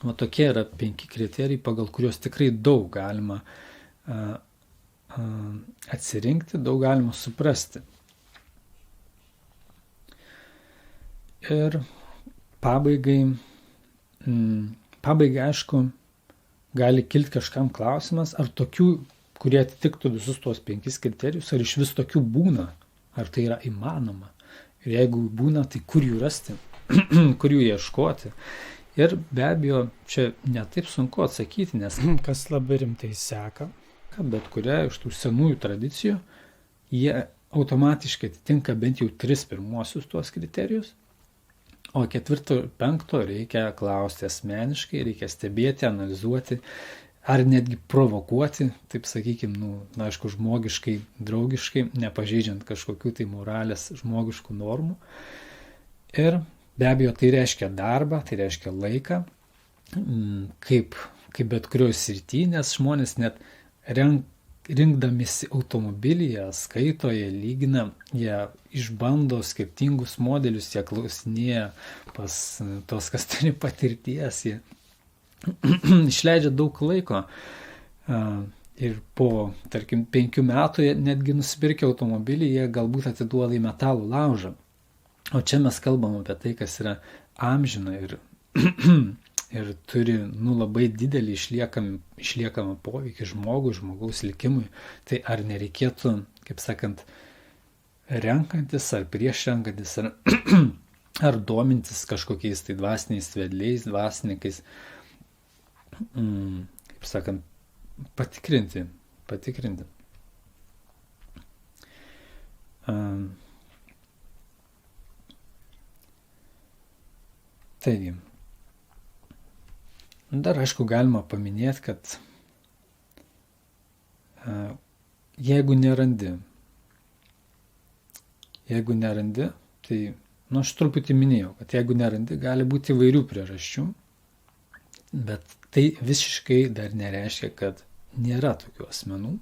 tokie yra 5 kriterijai, pagal kuriuos tikrai daug galima atsirinkti, daug galima suprasti. Ir pabaigai, aišku, gali kilti kažkam klausimas, ar tokių, kurie atitiktų visus tuos 5 kriterijus, ar iš vis tokių būna, ar tai yra įmanoma. Ir jeigu būna, tai kur jų rasti, kur jų ieškoti. Ir be abejo, čia netaip sunku atsakyti, nes kas labai rimtai seka, kad bet kuria iš tų senųjų tradicijų, jie automatiškai atitinka bent jau 3 pirmuosius tuos kriterijus, o 4 ir 5 reikia klausti asmeniškai, reikia stebėti, analizuoti, ar netgi provokuoti, taip sakykime, aišku, žmogiškai, draugiškai, nepažeidžiant kažkokių tai moralės žmogiškų normų. Ir be abejo, tai reiškia darbą, tai reiškia laiką, kaip bet kurioje srityje, nes žmonės net rinkdamisi automobilyje, skaito, jie lygina, jie išbando skirtingus modelius, jie klausinėja pas tos, kas turi patirties, jie išleidžia daug laiko ir po, tarkim, 5 metų jie netgi nusipirkę automobilį, jie galbūt atiduoda į metalų laužą. O čia mes kalbam apie tai, kas yra amžina ir turi labai didelį išliekamą poveikį žmogaus likimui. Tai ar nereikėtų, kaip sakant, renkantis ar prieš renkantis, ar domintis kažkokiais tai dvasiniais vedliais, dvasininkais, kaip sakant, patikrinti. Taigi, dar aišku galima paminėti, kad jeigu nerandi, tai, aš truputį minėjau, kad jeigu nerandi, gali būti įvairių priežasčių, bet tai visiškai dar nereiškia, kad nėra tokių asmenų,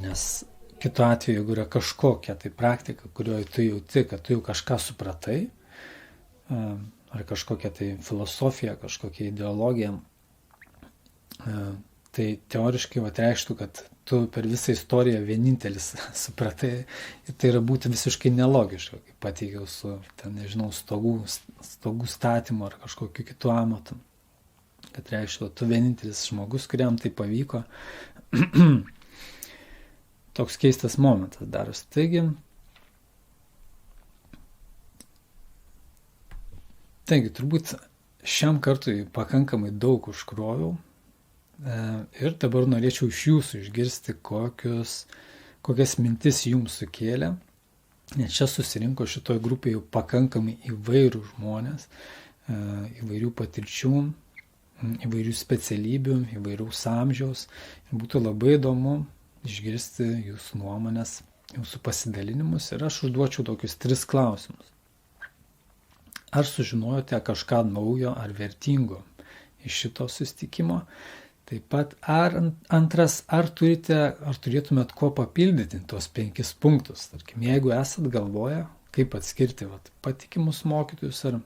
nes kitu atveju, jeigu yra kažkokia tai praktika, kurioje tu jauti, kad tu jau kažką supratai, ar kažkokia tai filosofija, kažkokia ideologija, tai teoriškai reikštų, kad tu per visą istoriją vienintelis supratai ir tai yra būti visiškai nelogiška, kaip pateikiau su, stogų statymu ar kažkokiu kitu amatu, kad reikštų, tu vienintelis žmogus, kuriam tai pavyko. Toks keistas momentas darosi. Taigi, turbūt šiam kartui pakankamai daug užkroviau ir dabar norėčiau iš jūsų išgirsti, kokias mintis jums sukėlė, nes čia susirinko šitoje grupėje jau pakankamai įvairių žmonės, įvairių patirčių, įvairių specialybių, įvairiaus amžiaus. Ir būtų labai įdomu išgirsti jūsų nuomonės, jūsų pasidalinimus ir aš užduočiau tokius 3 klausimus. Ar sužinojote kažką naujo ar vertingo iš šito susitikimo? Taip pat antras, ar turėtumėt ko papildyti tuos 5 punktus? Tarkim, jeigu esat galvoję, kaip atskirti patikimus mokytojus ar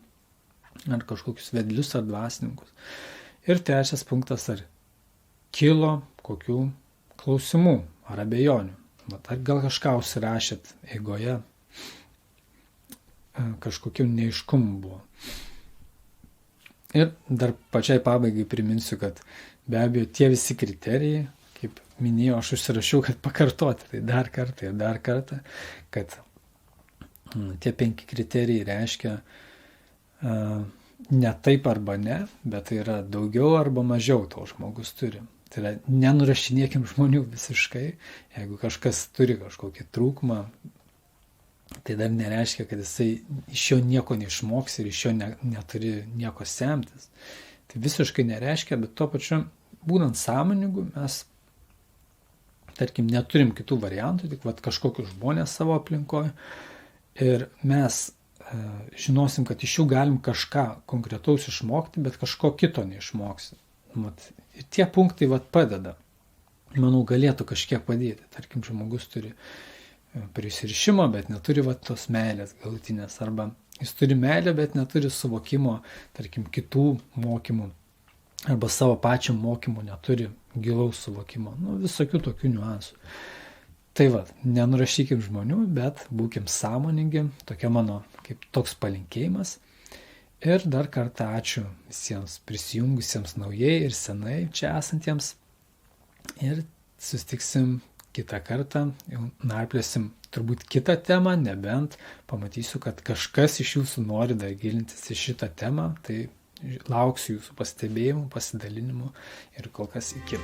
kažkokius vedlius ar dvasininkus. Ir 3 punktas, ar kilo kokių klausimų ar abejonių. Ar gal kažką užsirašėt eigoje, kažkokių neiškumų buvo. Ir dar pačiai pabaigai priminsiu, kad be abejo tie visi kriterijai, kaip minėjau, aš užsirašiau, kad pakartoti, tai dar kartą, kad tie 5 kriterijai reiškia ne taip arba ne, bet tai yra daugiau arba mažiau to žmogus turi. Tai yra, nenurašinėkim žmonių visiškai, jeigu kažkas turi kažkokį trūkumą, tai dar nereiškia, kad jisai iš jo nieko neišmoks ir iš jo neturi nieko semtis. Tai visiškai nereiškia, bet tuo pačiu, būnant sąmoningu, mes, tarkim, neturim kitų variantų, tik kažkokius žmonės savo aplinkoje ir mes žinosim, kad iš jų galim kažką konkretaus išmokti, bet kažko kito neišmoksim. Ir tie punktai padeda. Manau, galėtų kažkiek padėti. Tarkim, žmogus turi prisirišimo, bet neturi tos meilės galutinės. Arba jis turi meilę, bet neturi suvokimo, tarkim, kitų mokymų. Arba savo pačių mokymų neturi gilaus suvokimo. Visokių tokių niuansų. Tai nenurašykim žmonių, bet būkim sąmoningi. Tokia mano kaip toks palinkėjimas. Ir dar kartą ačiū visiems prisijungusiems naujai ir senai čia esantiems. Ir susitiksim kitą kartą, jau narplėsim turbūt kitą temą, nebent pamatysiu, kad kažkas iš jūsų nori dar gilintis į šitą temą, tai lauksiu jūsų pastebėjimų, pasidalinimų ir kol kas iki.